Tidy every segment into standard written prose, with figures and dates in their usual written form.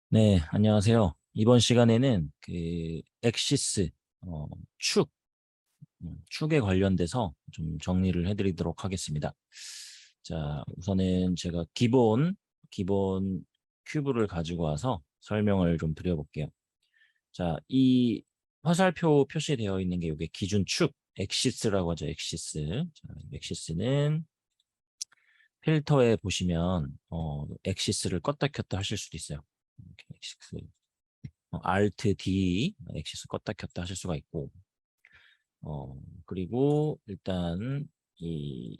네, 안녕하세요. 이번 시간에는 그 엑시스 축, 축에 관련돼서 좀 정리를 해드리도록 하겠습니다. 자, 우선은 제가 기본 큐브를 가지고 와서 설명을 좀 드려볼게요. 자, 이 화살표 표시되어 있는 게 이게 기준 축, 엑시스라고 하죠. 엑시스. 자, 엑시스는 필터에 보시면 엑시스를 껐다 켰다 하실 수도 있어요. 이렇게 엑시스. Alt D 엑시스 껐다 켰다 하실 수가 있고 그리고 일단 이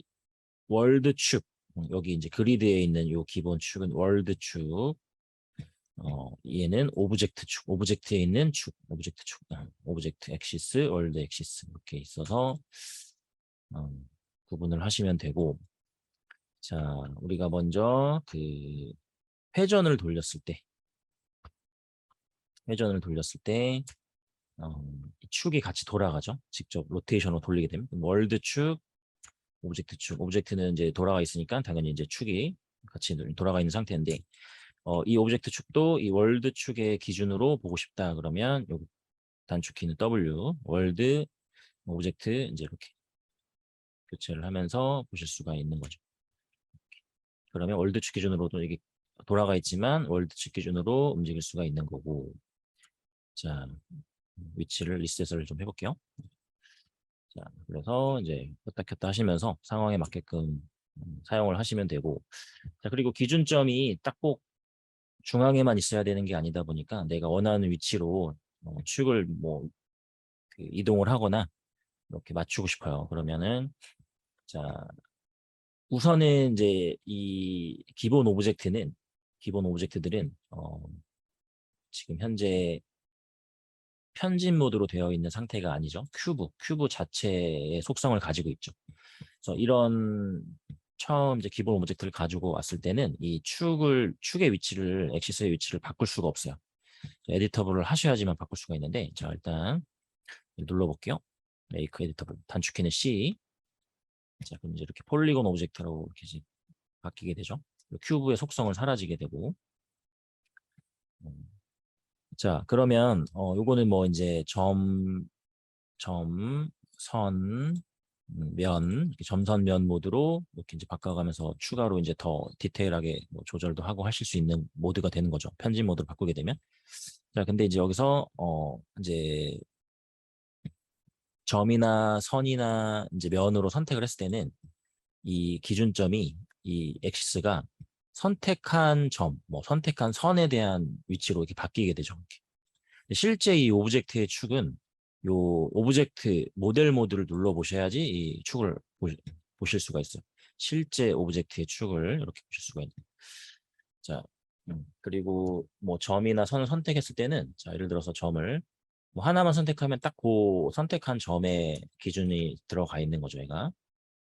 월드 축 여기 이제 그리드에 있는 요 기본 축은 월드 축 얘는 오브젝트 축 오브젝트에 있는 축 오브젝트 축 오브젝트 엑시스 월드 엑시스 이렇게 있어서 어, 구분을 하시면 되고 자 우리가 먼저 그 회전을 돌렸을 때 회전을 돌렸을 때 이 축이 같이 돌아가죠. 직접 로테이션으로 돌리게 되면 월드 축, 오브젝트 축, 오브젝트는 이제 돌아가 있으니까 당연히 이제 축이 같이 돌아가 있는 상태인데 이 오브젝트 축도 이 월드 축의 기준으로 보고 싶다 그러면 요 단축키는 W, 월드, 오브젝트 이제 이렇게 교체를 하면서 보실 수가 있는 거죠. 그러면 월드 축 기준으로도 이게 돌아가 있지만 월드 축 기준으로 움직일 수가 있는 거고 자 위치를 리셋을 좀 해볼게요. 자, 그래서 이제 켰다 켰다 하시면서 상황에 맞게끔 사용을 하시면 되고 자, 그리고 기준점이 딱 꼭 중앙에만 있어야 되는 게 아니다 보니까 내가 원하는 위치로 축을 뭐 그 이동을 하거나 이렇게 맞추고 싶어요. 그러면은 자, 우선은 이제 이 기본 오브젝트들은 지금 현재 편집 모드로 되어 있는 상태가 아니죠. 큐브 자체의 속성을 가지고 있죠. 그래서 이런 처음 이제 기본 오브젝트를 가지고 왔을 때는 이 축의 위치를 엑시스의 위치를 바꿀 수가 없어요. 에디터블을 하셔야지만 바꿀 수가 있는데 자 일단 눌러볼게요. 메이크 에디터블 단축키는 C. 자 그럼 이제 이렇게 폴리곤 오브젝트라고 이렇게 이제 바뀌게 되죠. 큐브의 속성을 사라지게 되고 음, 자 그러면 요거는 뭐 이제 점, 선, 면, 이렇게 점선면 모드로 이렇게 이제 바꿔가면서 추가로 이제 더 디테일하게 뭐 조절도 하고 하실 수 있는 모드가 되는 거죠. 편집 모드를 바꾸게 되면. 자, 근데 이제 여기서 이제 점이나 선이나 이제 면으로 선택을 했을 때는 이 기준점이 이 엑시스가 선택한 점, 뭐 선택한 선에 대한 위치로 이렇게 바뀌게 되죠. 이렇게. 실제 이 오브젝트의 축은 요 오브젝트 모델 모드를 눌러 보셔야지 이 축을 보실 수가 있어요. 실제 오브젝트의 축을 이렇게 보실 수가 있는. 자, 그리고 뭐 점이나 선을 선택했을 때는 자, 예를 들어서 점을 뭐 하나만 선택하면 딱 그 선택한 점의 기준이 들어가 있는 거죠, 얘가.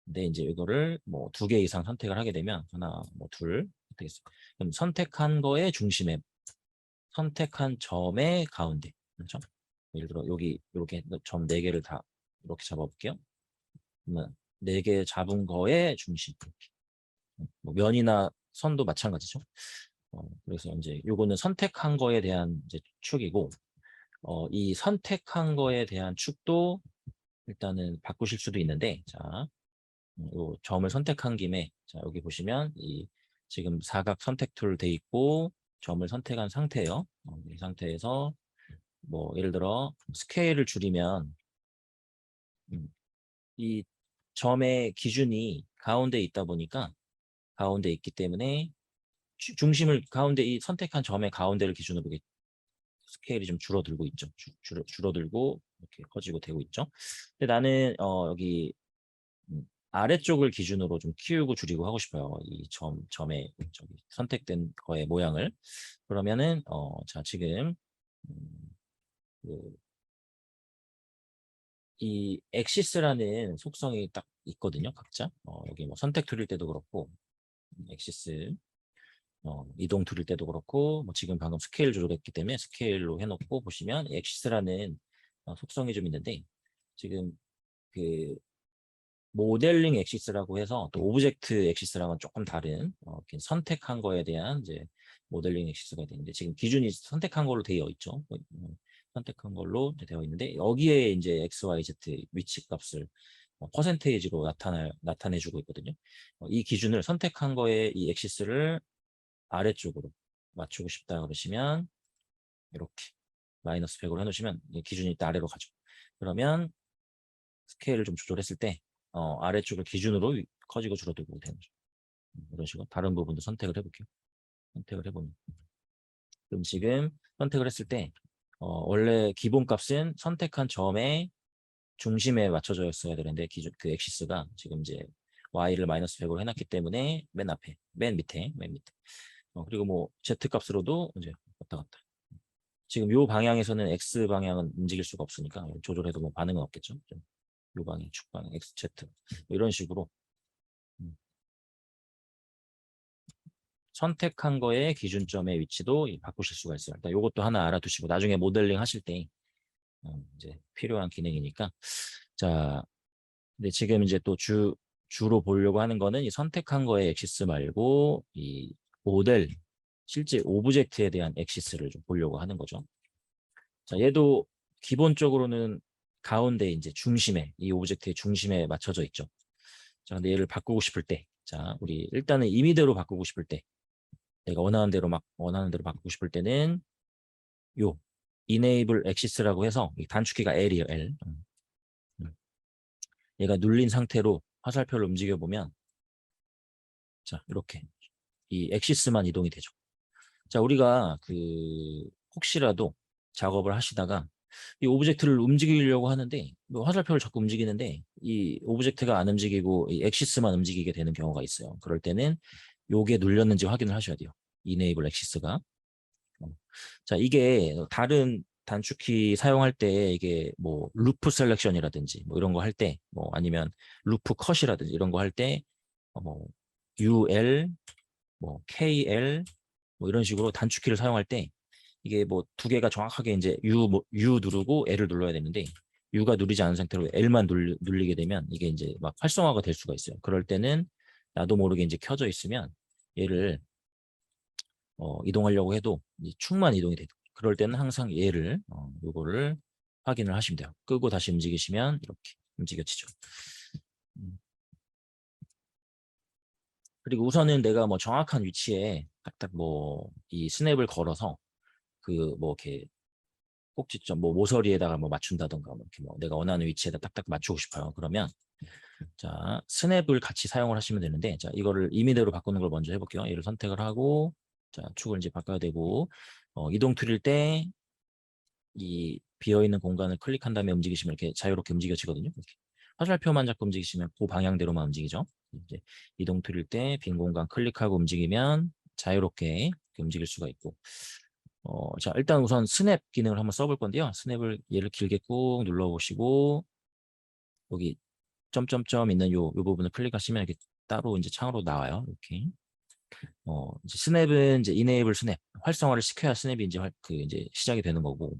근데 이제 이거를 뭐 두 개 이상 선택을 하게 되면 하나, 뭐 둘, 되겠어요. 그럼 선택한 거의 중심에 선택한 점의 가운데. 그렇죠? 예를 들어 여기 이렇게 점 네 개를 다 이렇게 잡아볼게요. 그러면 네 개 잡은 거의 중심. 이렇게. 뭐 면이나 선도 마찬가지죠. 그래서 이제 요거는 선택한 거에 대한 이제 축이고, 이 선택한 거에 대한 축도 일단은 바꾸실 수도 있는데, 자, 요 점을 선택한 김에, 자, 여기 보시면 이 지금 사각 선택 툴 돼 있고, 점을 선택한 상태예요. 이 상태에서 뭐 예를 들어 스케일을 줄이면 이 점의 기준이 가운데 있다 보니까 가운데 있기 때문에 중심을 가운데 이 선택한 점의 가운데를 기준으로 이렇게 스케일이 좀 줄어들고 있죠. 줄어들고 이렇게 커지고 되고 있죠. 근데 나는 여기 아래쪽을 기준으로 좀 키우고 줄이고 하고 싶어요. 이 점의 저기 선택된 거의 모양을. 그러면은 자 지금 음, 그 이 엑시스라는 속성이 딱 있거든요, 각자. 여기 뭐 선택 툴일 때도 그렇고, 엑시스, 이동 툴일 때도 그렇고, 뭐 지금 방금 스케일 조절했기 때문에 스케일로 해놓고 보시면 엑시스라는 속성이 좀 있는데, 지금 그 모델링 엑시스라고 해서 또 오브젝트 엑시스랑은 조금 다른 이렇게 선택한 거에 대한 이제 모델링 엑시스가 되는데 지금 기준이 선택한 걸로 되어 있죠. 선택한 걸로 되어 있는데 여기에 이제 x, y, z 위치 값을 퍼센테이지로 나타내주고 있거든요. 이 기준을 선택한 거에 이 엑시스를 아래쪽으로 맞추고 싶다 그러시면 이렇게 마이너스 100으로 해놓으시면 이 기준이 일단 아래로 가죠. 그러면 스케일을 좀 조절했을 때 아래쪽을 기준으로 커지고 줄어들고 되는 거죠. 이런 식으로 다른 부분도 선택을 해볼게요. 선택을 해보면 그럼 지금 선택을 했을 때 원래 기본값은 선택한 점의 중심에 맞춰져 있어야 되는데 기준 그 엑시스가 지금 이제 y를 마이너스 100으로 해놨기 때문에 맨 앞에 맨 밑에 그리고 뭐 z 값으로도 이제 왔다 갔다 지금 요 방향에서는 x 방향은 움직일 수가 없으니까 조절해도 뭐 반응은 없겠죠. 요 방향 축방향 x z 뭐 이런 식으로 선택한 거의 기준점의 위치도 바꾸실 수가 있어요. 일단 이것도 하나 알아두시고 나중에 모델링 하실 때 이제 필요한 기능이니까 자 근데 지금 이제 또 주로 보려고 하는 거는 이 선택한 거의 엑시스 말고 이 모델 실제 오브젝트에 대한 엑시스를 좀 보려고 하는 거죠. 자 얘도 기본적으로는 가운데 이제 중심에 이 오브젝트의 중심에 맞춰져 있죠. 자 근데 얘를 바꾸고 싶을 때 자 우리 일단은 임의대로 바꾸고 싶을 때 내가 원하는 대로 바꾸고 싶을 때는 요 enable axis라고 해서 이 단축키가 L이에요. L. 음. 얘가 눌린 상태로 화살표를 움직여 보면 자 이렇게 이 엑시스만 이동이 되죠. 자 우리가 그 혹시라도 작업을 하시다가 이 오브젝트를 움직이려고 하는데 뭐 화살표를 자꾸 움직이는데 이 오브젝트가 안 움직이고 이 엑시스만 움직이게 되는 경우가 있어요. 그럴 때는 요게 눌렸는지 확인을 하셔야 돼요. enable axis가. 자, 이게 다른 단축키 사용할 때 이게 뭐 루프 셀렉션이라든지 뭐 이런 거 할 때 뭐 아니면 루프 컷이라든지 이런 거 할 때 뭐 UL 뭐 KL 뭐 이런 식으로 단축키를 사용할 때 이게 뭐 두 개가 정확하게 이제 U 누르고 L을 눌러야 되는데 U가 누르지 않은 상태로 L만 눌리게 되면 이게 이제 막 활성화가 될 수가 있어요. 그럴 때는 나도 모르게 이제 켜져 있으면 얘를 이동하려고 해도 축만 이동이 돼요. 그럴 때는 항상 얘를 요거를 확인을 하시면 돼요. 끄고 다시 움직이시면 이렇게 움직여지죠. 음. 그리고 우선은 내가 뭐 정확한 위치에 딱딱 뭐 이 스냅을 걸어서 그 뭐 이렇게 꼭지점 뭐 모서리에다가 뭐 맞춘다던가 뭐 이렇게 뭐 내가 원하는 위치에다 딱딱 맞추고 싶어요. 그러면 자 스냅을 같이 사용을 하시면 되는데 자 이거를 임의대로 바꾸는 걸 먼저 해볼게요. 얘를 선택을 하고 자 축을 이제 바꿔야 되고 이동 툴일 때 이 비어있는 공간을 클릭한 다음에 움직이시면 이렇게 자유롭게 움직여지거든요. 이렇게. 화살표만 잡고 움직이시면 그 방향대로만 움직이죠. 이제 이동 툴일 때 빈 공간 클릭하고 움직이면 자유롭게 움직일 수가 있고 자 일단 우선 스냅 기능을 한번 써볼 건데요. 스냅을 얘를 길게 꾹 눌러보시고 여기 점점점 있는 요 부분을 클릭하시면 이렇게 따로 이제 창으로 나와요. 이렇게 이제 스냅은 이제 enable 스냅 활성화를 시켜야 스냅이 이제 이제 시작이 되는 거고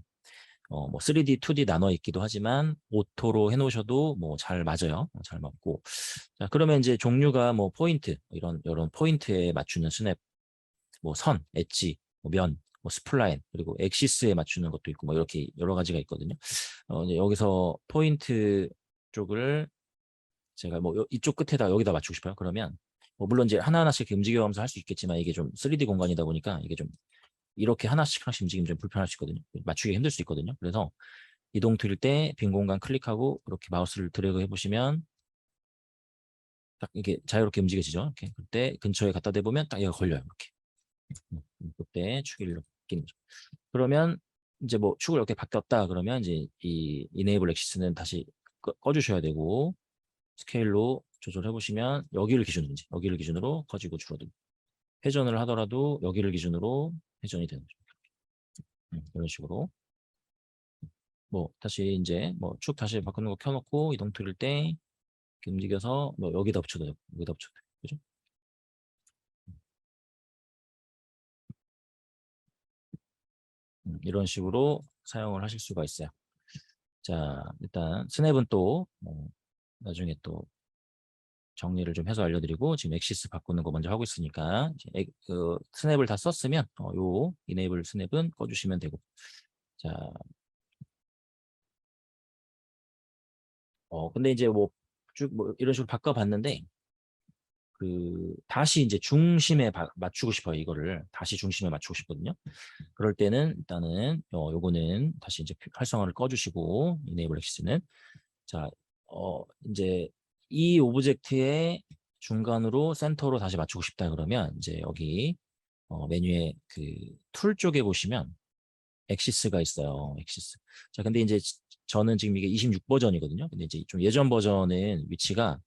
뭐 3D, 2D 나눠 있기도 하지만 오토로 해놓으셔도 뭐 잘 맞아요. 잘 맞고. 자, 그러면 이제 종류가 뭐 포인트 이런 포인트에 맞추는 스냅, 뭐 선, 엣지, 뭐 면, 뭐 스플라인 그리고 엑시스에 맞추는 것도 있고 뭐 이렇게 여러 가지가 있거든요. 이제 여기서 포인트 쪽을 제가 뭐 이쪽 끝에다 여기다 맞추고 싶어요. 그러면 뭐 물론 이제 하나하나씩 이렇게 움직여가면서 할 수 있겠지만 이게 좀 3D 공간이다 보니까 이게 좀 이렇게 하나씩 움직이면 좀 불편할 수 있거든요. 맞추기 힘들 수 있거든요. 그래서 이동 툴일 때 빈 공간 클릭하고 이렇게 마우스를 드래그 해보시면 딱 이게 자유롭게 움직여지죠. 이렇게 그때 근처에 갖다 대보면 딱 얘가 걸려요. 이렇게 그때 축을 끼는 거죠. 그러면 이제 뭐 축을 이렇게 바뀌었다 그러면 이제 이 enable axis는 다시 꺼주셔야 되고 스케일로 조절해 보시면 여기를 기준으로 커지고 줄어들고 회전을 하더라도 여기를 기준으로 회전이 되는 거죠. 이런 식으로 뭐 다시 이제 뭐 축 다시 바꾸는 거 켜놓고 이동 툴일 때 이렇게 움직여서 뭐 여기다 붙여도 되고 여기다 붙여도 되고 그죠? 이런 식으로 사용을 하실 수가 있어요. 자 일단 스냅은 또 나중에 또 정리를 좀 해서 알려드리고 지금 엑시스 바꾸는 거 먼저 하고 있으니까 이제 그 스냅을 다 썼으면 요 이네이블 스냅은 꺼주시면 되고 자, 근데 이제 뭐 쭉 뭐 이런 식으로 바꿔봤는데 다시 이제 중심에 맞추고 싶어요. 이거를 다시 중심에 맞추고 싶거든요. 그럴 때는 일단은 요거는 다시 이제 활성화를 꺼주시고 이네이블 엑시스는 자, 이제 이 오브젝트의 중간으로 센터로 다시 맞추고 싶다 그러면 이제 여기 메뉴에 그 툴 쪽에 보시면 엑시스가 있어요. 엑시스. 자, 근데 이제 저는 지금 이게 26 버전이거든요. 근데 이제 좀 예전 버전은 위치가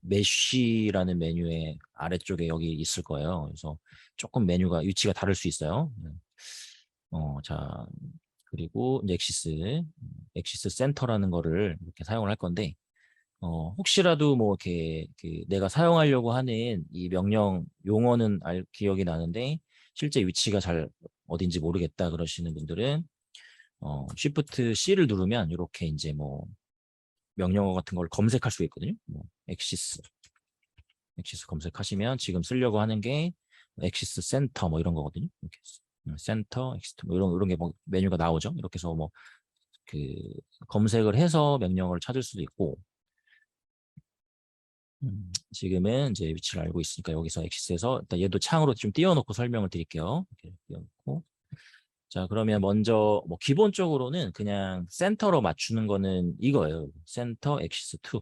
메쉬라는 메뉴의 아래쪽에 여기 있을 거예요. 그래서 조금 메뉴가 위치가 다를 수 있어요. 자, 그리고 이제 엑시스 센터라는 거를 이렇게 사용을 할 건데 혹시라도 뭐 이렇게 내가 사용하려고 하는 이 명령 용어는 기억이 나는데 실제 위치가 잘 어딘지 모르겠다 그러시는 분들은 Shift C를 누르면 이렇게 이제 뭐 명령어 같은 걸 검색할 수 있거든요. 뭐 엑시스 검색하시면 지금 쓰려고 하는 게 엑시스 센터 뭐 이런 거거든요. 이렇게 센터, 엑시스 뭐 이런 게 뭐 메뉴가 나오죠. 이렇게 해서 뭐 그 검색을 해서 명령어를 찾을 수도 있고 지금은 이제 위치를 알고 있으니까 여기서 엑시스에서 일단 얘도 창으로 좀 띄워놓고 설명을 드릴게요. 이렇게 띄워놓고 자 그러면 먼저 뭐 기본적으로는 그냥 센터로 맞추는 거는 이거예요. 센터 엑시스 2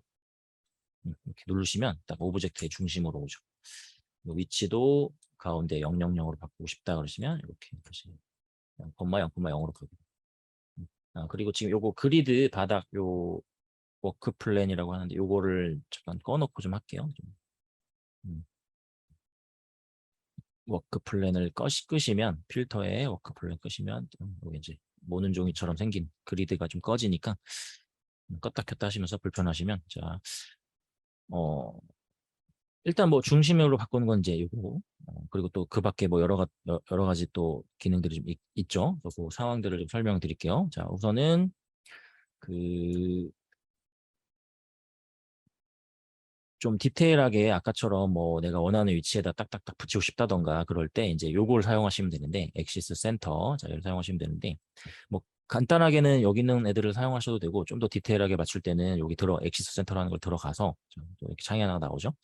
이렇게 누르시면 딱 오브젝트의 중심으로 오죠. 위치도 가운데 000으로 바꾸고 싶다 그러시면 이렇게 다시 0,0,0으로 바꾸고 그리고 지금 요거 그리드 바닥 요 워크 플랜이라고 하는데 요거를 잠깐 꺼놓고 좀 할게요. 음. 워크 플랜을 끄시면 필터에 워크 플랜 끄시면 여기 이제 모는 종이처럼 생긴 그리드가 좀 꺼지니까 껐다 켰다 하시면서 불편하시면 자 일단 뭐 중심으로 바꾸는 건 이제 이거 그리고 또 그 밖에 뭐 여러 가지 또 기능들이 좀 있죠. 그 상황들을 좀 설명드릴게요. 자 우선은 그 좀 디테일하게 아까처럼 뭐 내가 원하는 위치에다 딱딱딱 붙이고 싶다던가 그럴 때 이제 요걸 사용하시면 되는데 엑시스 센터 자 이걸 사용하시면 되는데 뭐 간단하게는 여기 있는 애들을 사용하셔도 되고 좀 더 디테일하게 맞출 때는 여기 엑시스 센터라는 걸 들어가서 또 이렇게 창이 하나 나오죠.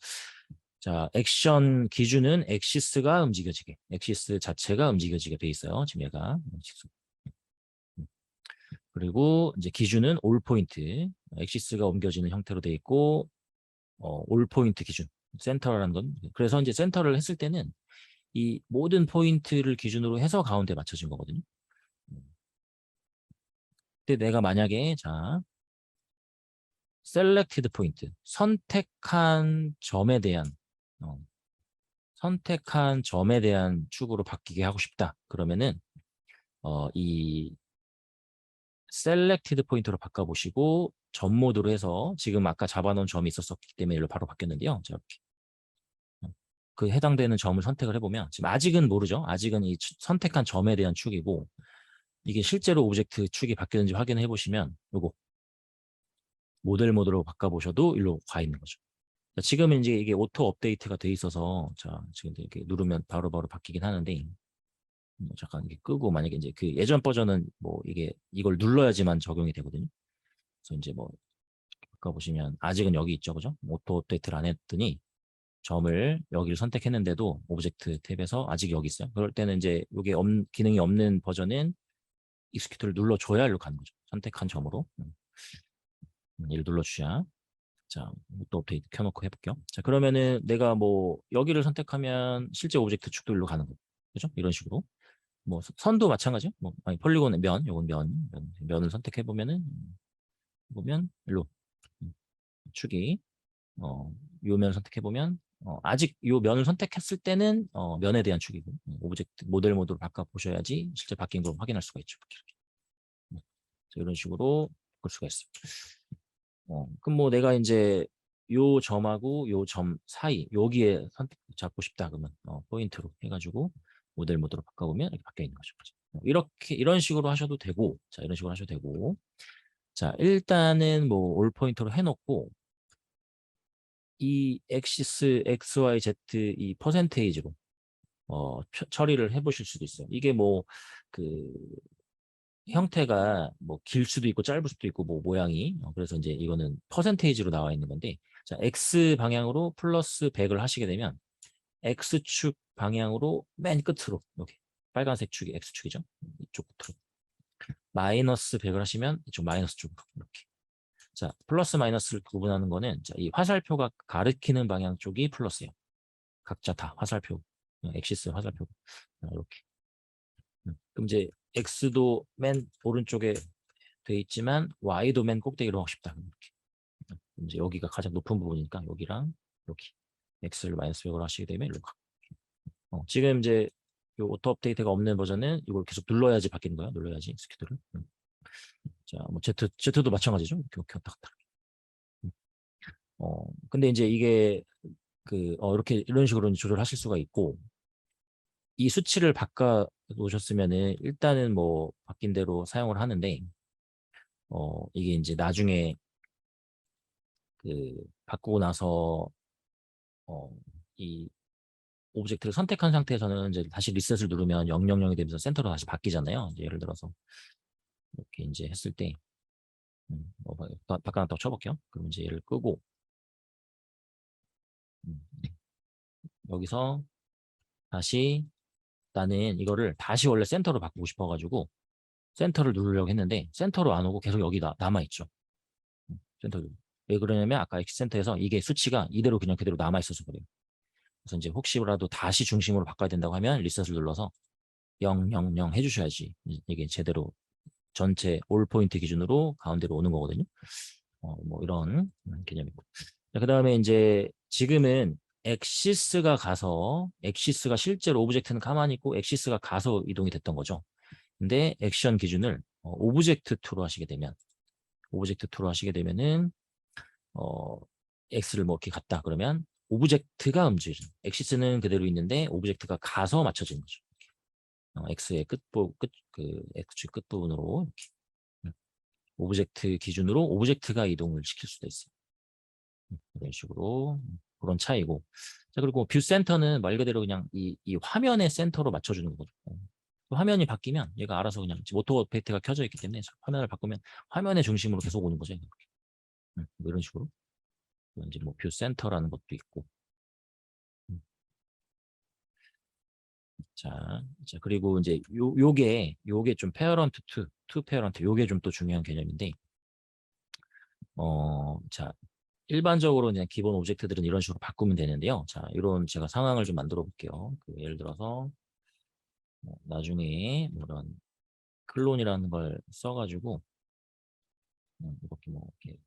자 액션 기준은 엑시스가 움직여지게 엑시스 자체가 움직여지게 돼 있어요. 지금 얘가 그리고 이제 기준은 올 포인트 엑시스가 옮겨지는 형태로 돼 있고 올 포인트 기준 센터라는 건 그래서 이제 센터를 했을 때는 이 모든 포인트를 기준으로 해서 가운데 맞춰진 거거든요. 근데 내가 만약에 자 selected 포인트 어, 선택한 점에 대한 축으로 바뀌게 하고 싶다. 그러면은 이 selected 포인트로 바꿔보시고 점 모드로 해서 지금 아까 잡아놓은 점이 있었기 때문에 이로 바로 바뀌었는데요. 자, 이렇게 그 해당되는 점을 선택을 해보면 지금 아직은 모르죠. 아직은 이 선택한 점에 대한 축이고 이게 실제로 오브젝트 축이 바뀌었는지 확인해 보시면 요거 모델 모드로 바꿔보셔도 일로 가 있는 거죠. 지금은 이제 이게 오토 업데이트가 돼 있어서 자 지금 이렇게 누르면 바로바로 바뀌긴 하는데 잠깐 이게 끄고 만약에 이제 그 예전 버전은 뭐 이게 이걸 눌러야지만 적용이 되거든요. 그래서 이제 뭐 바꿔보시면 아직은 여기 있죠, 그죠? 오토 업데이트를 안 했더니 점을 여기를 선택했는데도 오브젝트 탭에서 아직 여기 있어요. 그럴 때는 이제 이게 기능이 없는 버전은 익스큐트를 눌러줘야 일로 가는 거죠. 선택한 점으로. 얘를 눌러주셔야. 자, 또 업데이트 켜놓고 해볼게요. 자, 그러면은 내가 뭐 여기를 선택하면 실제 오브젝트 축도일로 가는 거죠. 그죠? 이런 식으로. 뭐 선도 마찬가지요. 뭐 아니 폴리곤의 요건 면을 선택해 보면은 보면 일로 축이 요 면을 선택해 보면 아직 요 면을 선택했을 때는 면에 대한 축이고 오브젝트 모델 모드로 바꿔 보셔야지 실제 바뀐 걸 확인할 수가 있죠. 이렇게. 이런 식으로 볼 수가 있어요. 그럼 뭐 내가 이제 요 점하고 요 점 사이 여기에 선택 잡고 싶다 그러면 포인트로 해가지고 모델 모드로 바꿔보면 이렇게 바뀌어 있는 거죠. 이렇게 이런 식으로 하셔도 되고 자 이런 식으로 하셔도 되고. 자, 이런 식으로 하셔도 되고. 자, 일단은 뭐 올 포인트로 해놓고 이 엑시스 XYZ 이 퍼센테이지로 처리를 해보실 수도 있어요. 이게 뭐 그 형태가 뭐 길 수도 있고 짧을 수도 있고 뭐 모양이 그래서 이제 이거는 퍼센테이지로 나와 있는 건데 자 X 방향으로 플러스 100을 하시게 되면 X축 방향으로 맨 끝으로 이렇게 빨간색 축이 X축이죠. 이쪽 끝으로 마이너스 100을 하시면 이쪽 마이너스 쪽으로 이렇게 자 플러스 마이너스를 구분하는 거는 자, 이 화살표가 가리키는 방향 쪽이 플러스예요. 각자 다 화살표 엑시스 화살표 이렇게 그럼 이제 X도 맨 오른쪽에 돼 있지만 Y도 맨 꼭대기로 하고 싶다. 이렇게. 이제 여기가 가장 높은 부분이니까 여기랑 여기 X를 마이너스 100으로 하시게 되면 이렇게. 지금 이제 이 오토 업데이트가 없는 버전은 이걸 계속 눌러야지 바뀌는 거야. 눌러야지 스키드를. 자, 뭐 Z도 마찬가지죠. 이렇게 왔다 갔다. 근데 이제 이게 이렇게 이런 식으로 조절하실 수가 있고 이 수치를 바꿔 놓으셨으면은 일단은 뭐 바뀐 대로 사용을 하는데 이게 이제 나중에 바꾸고 나서 이 오브젝트를 선택한 상태에서는 이제 다시 리셋을 누르면 000이 되면서 센터로 다시 바뀌잖아요. 이제 예를 들어서 이렇게 이제 했을 때 바꿔놨다고 쳐볼게요. 그럼 이제 얘를 끄고 음, 여기서 다시 나는 이거를 다시 원래 센터로 바꾸고 싶어가지고 센터를 누르려고 했는데 센터로 안 오고 계속 여기 남아있죠. 센터 왜 그러냐면 아까 엑센터에서 이게 수치가 이대로 그대로 남아있어서 그래요. 그래서 이제 혹시라도 다시 중심으로 바꿔야 된다고 하면 리셋을 눌러서 000 해주셔야지 이게 제대로 전체 올 포인트 기준으로 가운데로 오는 거거든요. 뭐 이런 개념이고. 그 다음에 이제 지금은 엑시스가 실제로 오브젝트는 가만히 있고 엑시스가 가서 이동이 됐던 거죠. 근데 액션 기준을 오브젝트 2로 하시게 되면은 X를 뭐 이렇게 갔다 그러면 오브젝트가 움직여요. 엑시스는 그대로 있는데 오브젝트가 가서 맞춰지는 거죠. X의 X축 끝부분으로 이렇게. 오브젝트 기준으로 오브젝트가 이동을 시킬 수도 있어요. 이런 식으로 그런 차이고. 자 그리고 뷰 센터는 말 그대로 그냥 이 화면의 센터로 맞춰주는 거죠. 화면이 바뀌면 얘가 알아서 그냥 오토 오펙트가 켜져 있기 때문에 화면을 바꾸면 화면의 중심으로 계속 오는 거죠. 뭐 이런 식으로. 이제 뭐 뷰 센터라는 것도 있고. 음. 자 그리고 이제 요게 좀 페어런트 투 페어런트 요게 좀 또 중요한 개념인데 자 일반적으로 그냥 기본 오브젝트들은 이런 식으로 바꾸면 되는데요. 자 이런 제가 상황을 좀 만들어 볼게요. 예를 들어서 나중에 뭐 이런 클론이라는 걸 써가지고 이렇게 뭐 이렇게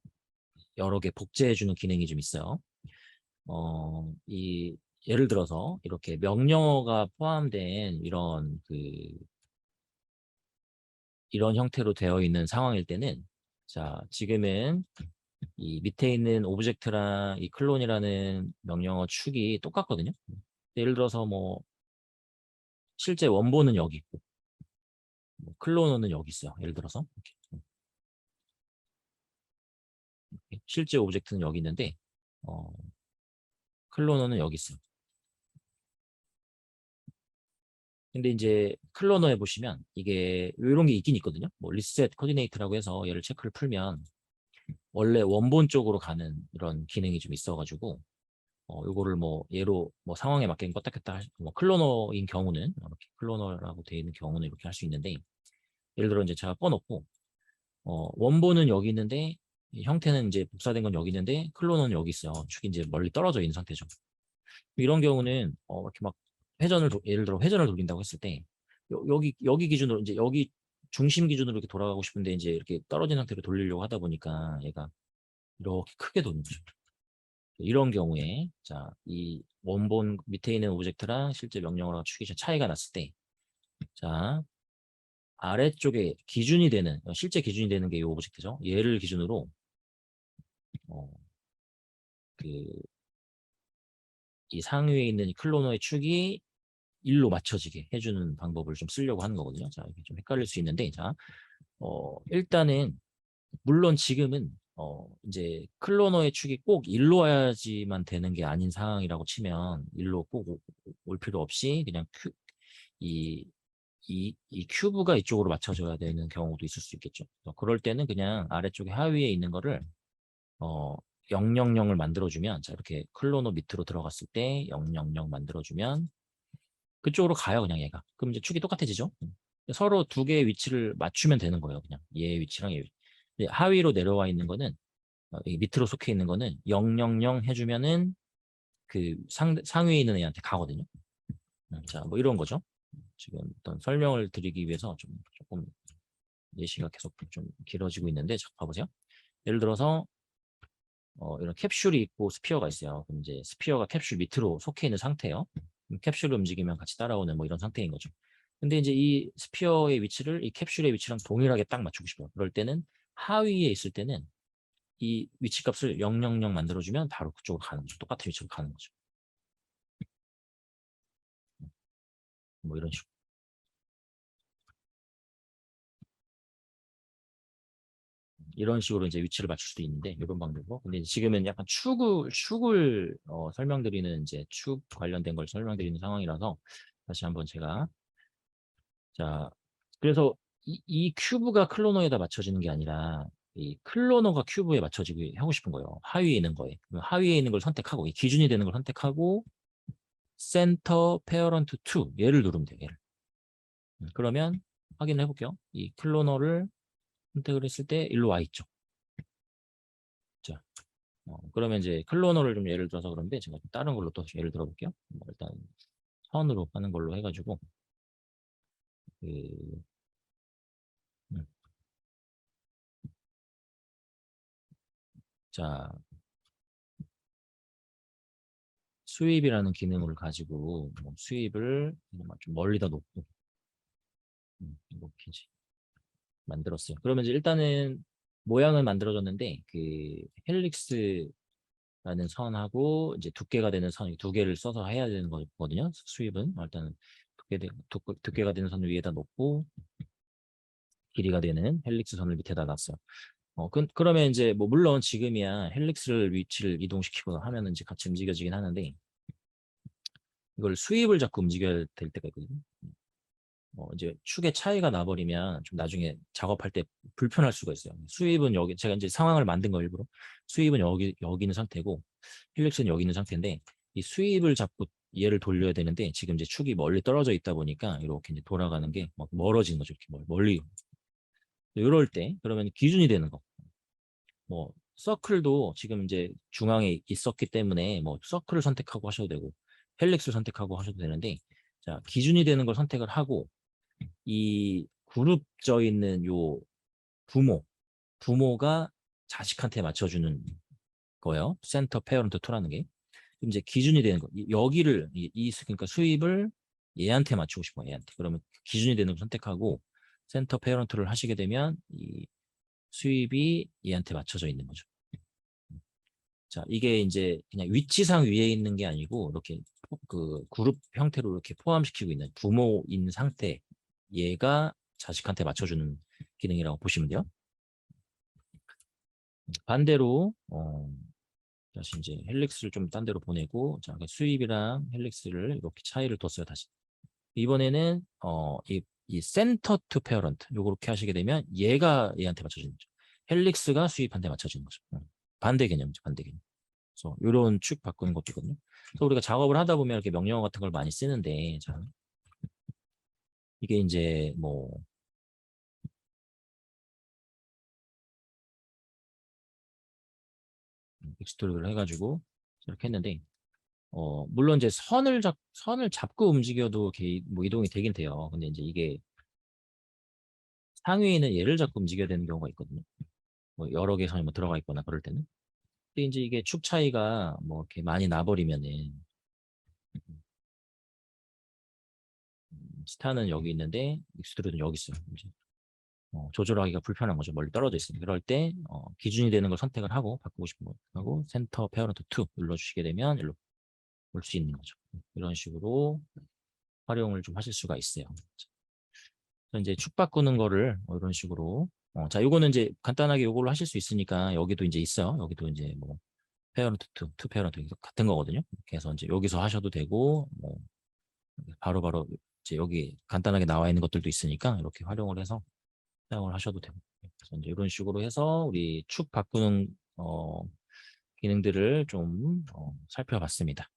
여러 개 복제해주는 기능이 좀 있어요. 이 예를 들어서 이렇게 명령어가 포함된 이런 형태로 되어 있는 상황일 때는 자 지금은 이 밑에 있는 오브젝트랑 이 클론이라는 명령어 축이 똑같거든요. 예를 들어서 뭐 실제 원본은 여기 있고 뭐 클로너는 여기 있어요. 예를 들어서 이렇게. 실제 오브젝트는 여기 있는데 어, 클로너는 여기 있어요. 근데 이제 클로너에 보시면 이게 이런 게 있긴 있거든요. 뭐 리셋 코디네이트라고 해서 얘를 체크를 풀면 원래 원본 쪽으로 가는 이런 기능이 좀 있어가지고 요거를 뭐 얘로 뭐 상황에 맞게 껐다 켰다 뭐 클로너인 경우는 이렇게 클로너라고 되어 있는 경우는 이렇게 할 수 있는데 예를 들어 이제 제가 꺼놓고 원본은 여기 있는데 형태는 이제 복사된 건 여기 있는데 클로너는 여기 있어요. 축이 이제 멀리 떨어져 있는 상태죠. 이런 경우는 이렇게 막 예를 들어 회전을 돌린다고 했을 때 여기 기준으로 이제 여기 중심 기준으로 이렇게 돌아가고 싶은데 이제 이렇게 떨어진 상태로 돌리려고 하다 보니까 얘가 이렇게 크게 도는 거죠. 이런 경우에 자 이 원본 밑에 있는 오브젝트랑 실제 명령어랑 축이 차이가 났을 때 자 아래쪽에 실제 기준이 되는 게 이 오브젝트죠. 얘를 기준으로 어, 그 이 상위에 있는 이 클로너의 축이 일로 맞춰지게 해주는 방법을 좀 쓰려고 하는 거거든요. 자, 이게 좀 헷갈릴 수 있는데, 자, 일단은, 물론 지금은, 이제 클로너의 축이 꼭 일로 와야지만 되는 게 아닌 상황이라고 치면 일로 꼭 올 필요 없이 그냥 이 큐브가 이쪽으로 맞춰져야 되는 경우도 있을 수 있겠죠. 그럴 때는 그냥 아래쪽에 하위에 있는 거를 어, 000을 만들어주면, 자, 이렇게 클로너 밑으로 들어갔을 때 000 만들어주면 그쪽으로 가요, 그냥 얘가. 그럼 이제 축이 똑같아지죠. 서로 두 개의 위치를 맞추면 되는 거예요, 그냥. 얘의 위치랑 얘의 위치. 이제 하위로 내려와 있는 거는, 이 밑으로 속해 있는 거는 000 해주면은 그 상위에 있는 애한테 가거든요. 자, 뭐 이런 거죠. 지금 어떤 설명을 드리기 위해서 조금 예시가 계속 좀 길어지고 있는데, 자, 봐보세요. 예를 들어서 이런 캡슐이 있고 스피어가 있어요. 그럼 이제 스피어가 캡슐 밑으로 속해 있는 상태예요. 캡슐을 움직이면 같이 따라오는 뭐 이런 상태인 거죠. 근데 이제 이 스피어의 위치를 이 캡슐의 위치랑 동일하게 딱 맞추고 싶어요. 그럴 때는 하위에 있을 때는 이 위치 값을 000 만들어주면 바로 그쪽으로 가는 거죠. 똑같은 위치로 가는 거죠. 뭐 이런 식으로. 이런 식으로 이제 위치를 맞출 수도 있는데 이런 방법으로. 근데 지금은 약간 축을 설명드리는 이제 축 관련된 걸 설명드리는 상황이라서 다시 한번 제가 자 그래서 이 큐브가 클로너에다 맞춰지는 게 아니라 이 클로너가 큐브에 맞춰지게 하고 싶은 거예요. 하위에 있는 거에. 그럼 하위에 있는 걸 선택하고 이 기준이 되는 걸 선택하고 센터 페어런트 2 얘를 누르면 돼요. 얘를. 그러면 확인해 볼게요. 이 클로너를 선택을 했을 때 일로 와 있죠. 자, 그러면 이제 클로너를 좀 예를 들어서 그런데 제가 다른 걸로 또 예를 들어 볼게요. 일단 선으로 하는 걸로 해가지고 그, 음, 자 수입이라는 기능을 가지고 뭐 수입을 좀 멀리다 놓고 이렇게 이제 만들었어요. 그러면 이제 일단은 모양은 만들어졌는데 그 헬릭스라는 선하고 이제 두께가 되는 선 두 개를 써서 해야 되는 거거든요. 수입은 일단은 두께가 되는 선을 위에다 놓고 길이가 되는 헬릭스 선을 밑에다 놨어요. 그러면 이제 뭐 물론 지금이야 헬릭스를 위치를 이동시키거나 하면은 이제 같이 움직여지긴 하는데 이걸 수입을 자꾸 움직여야 될 때가 있거든요. 이제 축의 차이가 나버리면 좀 나중에 작업할 때 불편할 수가 있어요. 수입은 여기 제가 이제 상황을 만든 거 일부러 수입은 여기 있는 상태고 헬릭스는 여기 있는 상태인데 이 수입을 잡고 얘를 돌려야 되는데 지금 이제 축이 멀리 떨어져 있다 보니까 이렇게 이제 돌아가는 게 막 멀어지는 거죠. 이렇게 멀리. 이럴 때 그러면 기준이 되는 거. 뭐 서클도 지금 이제 중앙에 있었기 때문에 뭐 서클을 선택하고 하셔도 되고 헬릭스를 선택하고 하셔도 되는데 자 기준이 되는 걸 선택을 하고 이 그룹져 있는 요 부모가 자식한테 맞춰주는 거예요. 센터 페어런트 2라는 게 이제 기준이 되는 거 여기를 그러니까 수입을 얘한테 맞추고 싶어요. 얘한테 그러면 기준이 되는 걸 선택하고 센터 페어런트를 하시게 되면 이 수입이 얘한테 맞춰져 있는 거죠. 자, 이게 이제 그냥 위치상 위에 있는 게 아니고 이렇게 그 그룹 형태로 이렇게 포함시키고 있는 부모인 상태 얘가 자식한테 맞춰주는 기능이라고 보시면 돼요. 반대로 다시 이제 헬릭스를 좀 딴 데로 보내고 자, 수입이랑 헬릭스를 이렇게 차이를 뒀어요. 다시 이번에는 이 센터 투 페어런트 요렇게 하시게 되면 얘가 얘한테 맞춰주는 거죠. 헬릭스가 수입한테 맞춰주는 거죠. 반대 개념이죠. 반대 개념. 그래서 이런 축 바꾸는 것도 있거든요. 그래서 우리가 작업을 하다 보면 이렇게 명령어 같은 걸 많이 쓰는데, 자, 이게 이제 뭐, 엑스트루드를 해가지고 이렇게 했는데, 물론 이제 선을 잡고 움직여도 이렇게 뭐 이동이 되긴 돼요. 근데 이제 이게 상위에 있는 얘를 잡고 움직여야 되는 경우가 있거든요. 뭐 여러 개의 선이 뭐 들어가 있거나 그럴 때는. 근데 이제 이게 축 차이가 뭐 이렇게 많이 나버리면은, 스타는 여기 있는데, 엑스트루드는 여기 있어요. 이제. 조절하기가 불편한 거죠. 멀리 떨어져 있으니. 그럴 때 기준이 되는 걸 선택을 하고 바꾸고 싶은 거 하고 센터 페어런트 2 눌러주시게 되면 일로 올 수 있는 거죠. 이런 식으로 활용을 좀 하실 수가 있어요. 그래서 이제 축 바꾸는 거를 이런 식으로 자, 요거는 이제 간단하게 요걸로 하실 수 있으니까 여기도 이제 있어요. 여기도 이제 뭐 페어런트 투 페어런트 같은 거거든요. 그래서 이제 여기서 하셔도 되고 뭐 바로바로 이제 여기 간단하게 나와 있는 것들도 있으니까 이렇게 활용을 해서 사용을 하셔도 되고. 그래서 이제 이런 식으로 해서 우리 축 바꾸는 기능들을 좀 살펴봤습니다.